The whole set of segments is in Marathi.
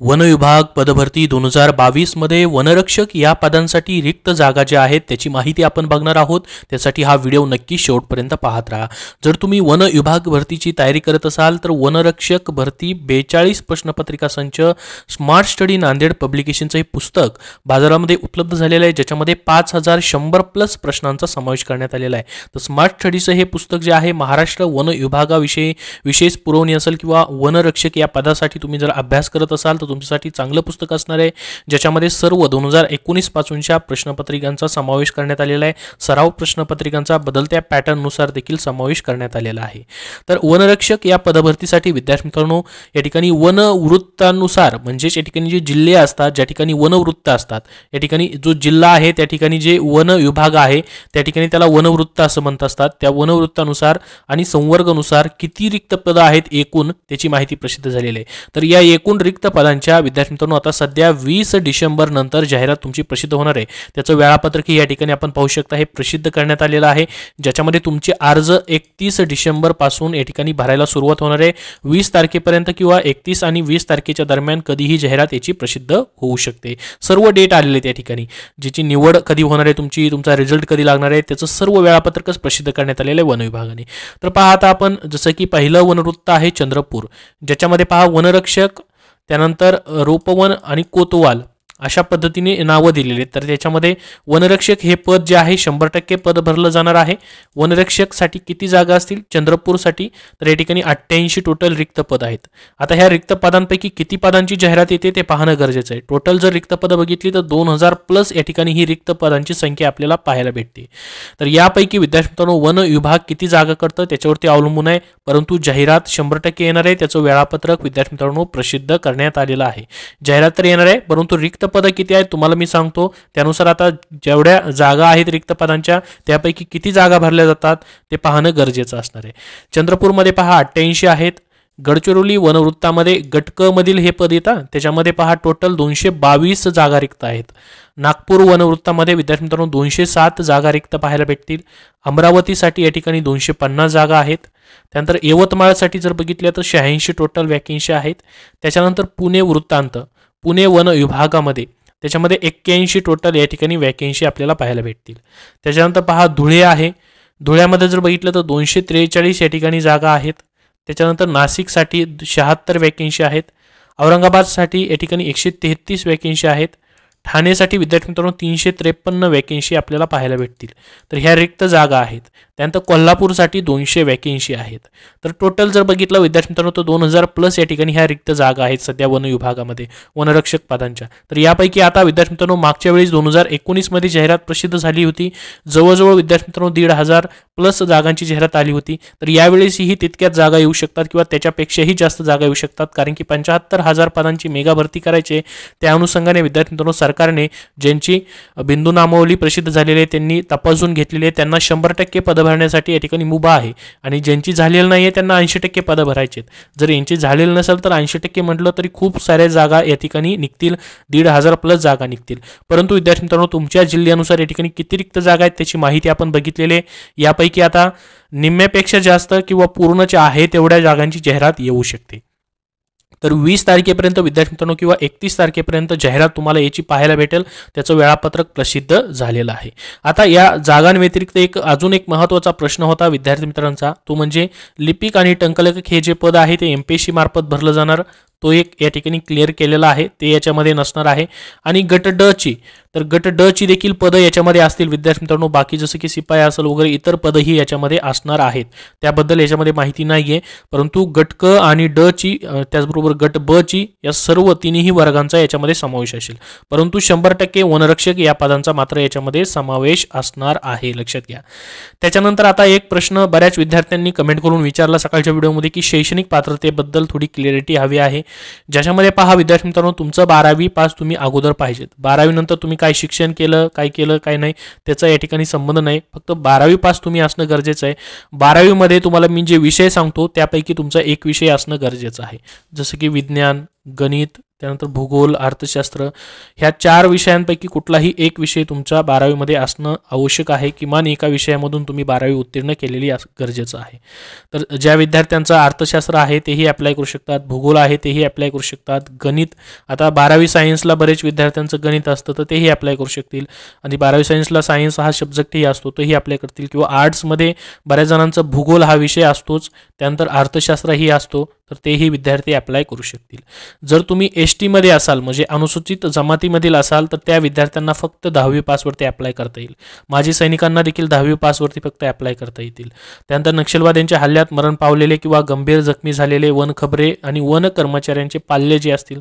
वन विभाग पदभरती 2022 मध्ये वनरक्षक या पदांसाठी रिक्त जागा ज्या आहेत त्याची माहिती आपण बघणार आहोत। त्यासाठी हा व्हिडिओ नक्की शेवटपर्यंत पाहत राहा। जर तुम्ही वन विभाग भरतीची तयारी करत असाल तर वनरक्षक भरती 42 प्रश्नपत्रिका संच स्मार्ट स्टडी नांदेड पब्लिकेशनचे हे पुस्तक बाजारामध्ये उपलब्ध झालेले आहे, ज्याच्यामध्ये 5100 प्लस प्रश्नांचा समावेश करण्यात आलेला आहे। तर स्मार्ट स्टडीचं हे पुस्तक जे आहे महाराष्ट्र वन विभागाविषयी विशेष पुरवणी असेल किंवा वनरक्षक या पदासाठी तुम्ही जर अभ्यास करत असाल तर तुमच्यासाठी चांगलं पुस्तक असणार आहे, ज्याच्यामध्ये सर्व 2019 पासूनच्या प्रश्नपत्रिकांचा समावेश करण्यात आलेला आहे। सराव प्रश्नपत्रिकांचा बदलत्या पॅटर्ननुसार देखील समावेश करण्यात आलेला आहे। तर वनरक्षक या पदभरतीसाठी विद्यार्थी मित्रांनो या ठिकाणी वनवृत्तानुसार म्हणजे या ठिकाणी जे जिल्हे असतात, ज्या ठिकाणी वनवृत्त असतात, या ठिकाणी जो जिल्हा आहे त्या ठिकाणी जे वन विभाग आहे त्या ठिकाणी त्याला वनवृत्त असं म्हणत असतात। त्या वनवृत्तानुसार आणि संवर्गानुसार किती रिक्त पद आहेत एकूण त्याची माहिती प्रसिद्ध झालेली आहे। तर या एकूण रिक्त पदांच्या विद्यार्थी मित्रांनो आता सध्या 20 डिसेंबर नंतर जाहिरात तुमची प्रसिद्ध होणार आहे। त्याचं वेळापत्रक या ठिकाणी आपण पाहू शकता हे प्रसिद्ध करण्यात आलेलं आहे, ज्याच्यामध्ये तुमचे अर्ज 31 डिसेंबर पासून या ठिकाणी भरायला सुरुवात होणार आहे। 20 तारखेपर्यंत किंवा 31 आणि 20 तारखेच्या दरम्यान कधीही जाहिरात याची प्रसिद्ध होऊ शकते। सर्व डेट आलेले त्या ठिकाणी ज्याची निवड कधी होणार आहे, तुमचा रिझल्ट कधी लागणार आहे त्याचं सर्व वेळापत्रकच प्रसिद्ध करण्यात आलेलं आहे वन विभागाने। तर पहा आता आपण जसं की पहिलं वनवृत्त आहे चंद्रपूर, ज्याच्यामध्ये पहा वनरक्षक त्यानंतर रोपवन आणि कोतवाल अशा पद्धतीने नावं दिलेली आहेत। तर त्याच्यामध्ये वनरक्षक हे पद जे आहे 100% पद भरलं जाणार आहे। वनरक्षकसाठी किती जागा असतील चंद्रपूरसाठी तर या ठिकाणी 88 टोटल रिक्त पद आहेत। आता ह्या रिक्त पदांपैकी किती पदांची जाहिरात येते ते पाहणं गरजेचं आहे। टोटल जर रिक्त पदं बघितली तर 2000 प्लस या ठिकाणी ही रिक्त पदांची संख्या आपल्याला पाहायला भेटते। तर यापैकी विद्यार्थ्यांनो वन विभाग किती जागा करतं त्याच्यावरती अवलंबून आहे, परंतु जाहिरात 100% येणार आहे। त्याचं वेळापत्रक विद्यार्थ्यांनो प्रसिद्ध करण्यात आलेलं आहे। जाहिरात तर येणार आहे, परंतु रिक्त पद किती आहेत तुम्हाला मी सांगतो त्यानुसार आता जेवढ्या जागा आहेत रिक्त पदांच्या त्यापैकी किती जागा भरल्या जातात ते पाहणं गरजेचं असणार आहे। चंद्रपूरमध्ये पहा 88 आहेत। गडचिरोली वनवृत्तामध्ये गटक मधील हे पद येतं, त्याच्यामध्ये पहा टोटल 222 जागा रिक्त आहेत। नागपूर वनवृत्तामध्ये विद्यार्थी मित्रांनो 207 जागा रिक्त पाहायला भेटतील। अमरावतीसाठी या ठिकाणी 250 जागा आहेत। त्यानंतर यवतमाळसाठी जर बघितलं तर 86 टोटल वॅकन्सी आहेत। त्याच्यानंतर पुणे वृत्तांत पुणे वन विभागामध्ये त्याच्यामध्ये 81 टोटल या ठिकाणी वॅकन्सी आपल्याला पाहायला भेटतील। त्याच्यानंतर पहा धुळे आहे, धुळ्यामध्ये जर बघितलं तर 243 या ठिकाणी जागा आहेत। त्याच्यानंतर नाशिकसाठी 76 वॅकन्सी आहेत। औरंगाबादसाठी या ठिकाणी 133 वॅकन्सी आहेत। ठाणेसाठी विद्यार्थी मित्रांनो 353 वॅकन्सी आपल्याला पाहायला भेटतील। तर ह्या रिक्त जागा आहेत। त्यानंतर कोल्हापूरसाठी 200 वॅकन्सी आहेत। तर टोटल जर बघितलं विद्यार्थी मित्रांनो तर 2000 प्लस या ठिकाणी ह्या रिक्त जागा आहेत सध्या वन विभागामध्ये वनरक्षक पदांच्या। तर यापैकी आता विद्यार्थी मित्रांनो मागच्या वेळेस 2019 मध्ये जाहिरात प्रसिद्ध झाली होती, जवळजवळ विद्यार्थी मित्रांनो 1500 प्लस जागांची जाहिरात आली होती। तर यावेळेसही तितक्याच जागा येऊ शकतात किंवा त्याच्यापेक्षाही जास्त जागा येऊ शकतात, कारण की 75,000 पदांची मेगा भरती करायची। त्या अनुषंगाने विद्यार्थी मित्रांनो सरकारने ज्यांची बिंदू नामावली प्रसिद्ध झालेली आहे त्यांनी तपासून घेतलेली आहे, त्यांना 100% पद भरण्यासाठी या ठिकाणी मुभा आहे। आणि ज्यांची झालेली नाहीये त्यांना 80% पद भरायचे आहेत। जर यांची झालेली नसेल तर 80% म्हटलं तरी खूप साऱ्या जागा या ठिकाणी निघतील, 1500 प्लस जागा निघतील। परंतु विद्यार्थी मित्रांनो तुमच्या जिल्ह्यानुसार या ठिकाणी किती रिक्त जागा आहेत त्याची माहिती आपण बघितलेली आहे। यापैकी आता निम्म्यापेक्षा जास्त किंवा पूर्णच्या आहे तेवढ्या जागांची जाहिरात येऊ शकते। तर 20 तारखेपर्यंत विद्यार्थी मित्रांनो किंवा 31 तारखेपर्यंत जाहिरात तुम्हाला याची पाहायला भेटेल, त्याचं वेळापत्रक प्रसिद्ध झालेलं आहे। आता या जागांव्यतिरिक्त अजून एक महत्त्वाचा प्रश्न होता विद्यार्थी मित्रांचा, तो म्हणजे लिपिक आणि टंकलेखक हे जे पद आहे ते MPSC मार्फत भरलं जाणार, तो एक या ठिकाणी क्लिअर केलेला आहे, ते याच्यामध्ये नसणार आहे। आणि गट ड ची तर गट ड ची देखील पद याच्यामध्ये असतील विद्यार्थी मित्रांनो, बाकी जसं की शिपाई असेल वगैरे इतर पदही याच्यामध्ये असणार आहेत, त्याबद्दल याच्यामध्ये माहिती नाहीये। परंतु गट क आणि ड ची त्याचबरोबर गट ब ची या सर्व तिन्ही वर्गांचा याच्यामध्ये समावेश असेल, परंतु 100% वनरक्षक या पदांचा मात्र याच्यामध्ये समावेश असणार आहे, लक्षात घ्या। त्याच्यानंतर आता एक प्रश्न बऱ्याच विद्यार्थ्यांनी कमेंट करून विचारला सकाळच्या व्हिडिओमध्ये की शैक्षणिक पात्रतेबद्दल थोडी क्लिअरिटी हवी आहे, ज्याच्यामध्ये पहा विद्यार्थी मित्रांनो तुमचं 12वी पास तुम्ही अगोदर पाहिजेत। 12वी नंतर तुम्ही काय शिक्षण केलं काय नाही त्याचा या ठिकाणी संबंध नाही, फक्त 12वी पास तुम्ही असणं गरजेचं आहे। 12वी मध्ये तुम्हाला मी जे विषय सांगतो त्यापैकी तुमचा एक विषय असणं गरजेचं आहे, जसं की विज्ञान, गणित, त्यानंतर भूगोल, अर्थशास्त्र ह्या 4 विषयांपैकी कुठलाही एक विषय तुमच्या 12वीमध्ये असणं आवश्यक आहे. किमान एका विषयामधून तुम्ही 12वी उत्तीर्ण केलेली गरजेचं आहे. तर ज्या विद्यार्थ्यांचं अर्थशास्त्र आहे तेही अप्लाय करू शकतात, भूगोल आहे तेही अप्लाय करू शकतात, गणित आता 12वी सायन्सला बरेच विद्यार्थ्यांचं गणित असतं तर तेही अप्लाय करू शकतील आणि 12वी सायन्सला सायन्स हा सब्जेक्टही असतो तोही अप्लाय करतील. किंवा आर्ट्समध्ये बऱ्याच जणांचं भूगोल हा विषय असतोच, त्यानंतर अर्थशास्त्रही असतो तर तेही विद्यार्थी अप्लाय करू शकतील. जर तुम्ही ST मध्ये असाल म्हणजे अनुसूचित जमातीमधील असाल तर त्या विद्यार्थ्यांना फक्त 10वी पासवरती अप्लाय करता येईल. माजी सैनिकांना देखील 10वी पासवरती फक्त अप्लाय करता येतील. त्यानंतर नक्षलवाद्यांच्या हल्ल्यात मरण पावलेले किंवा गंभीर जखमी झालेले वनखबरे आणि वन कर्मचाऱ्यांचे पाल्य जे असतील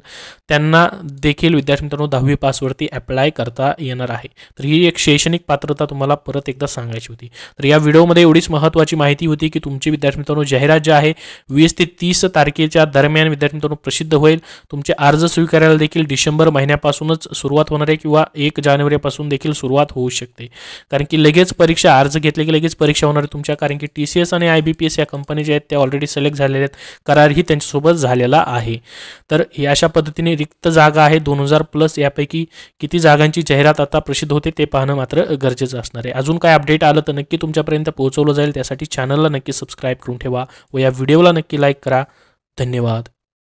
त्यांना देखील विद्यार्थी मित्रांनो 10वी पासवरती अप्लाय करता येणार आहे. तर ही एक शैक्षणिक पात्रता तुम्हाला परत एकदा सांगायची होती. तर या व्हिडिओमध्ये एवढीच महत्त्वाची माहिती होती की तुमची विद्यार्थी मित्रांनो जाहिरात जी आहे 20 ते 30 तारखेच्या दरम्यान विद्यार्थी मित्रांनो प्रसिद्ध होईल. तुमचे अर्ज स्वीकारायला देखील डिसेंबर महिन्यापासूनच सुरुवात होणार आहे किंवा 1 जानेवारीपासून देखील सुरुवात होऊ शकते. कारण की लगेच परीक्षा अर्ज घेतले की लगेच परीक्षा होणार आहे तुमच्या. कारण की TCS आणि IBPS या कंपनी ज्या आहेत त्या ऑलरेडी सिलेक्ट झालेल्या आहेत, करारही त्यांच्यासोबत झालेला आहे. तर ही अशा पद्धतीने रिक्त जागा आहे 2000+ यापैकी किती जागांची जाहिरात आता प्रसिद्ध होते ते पाहणं मात्र गरजेचं असणार आहे. अजून काय अपडेट आलं तर नक्की तुमच्यापर्यंत पोहोचवलं जाईल. त्यासाठी चॅनलला नक्की सबस्क्राईब करून ठेवा व या व्हिडिओला नक्की लाईक करा. धन्यवाद.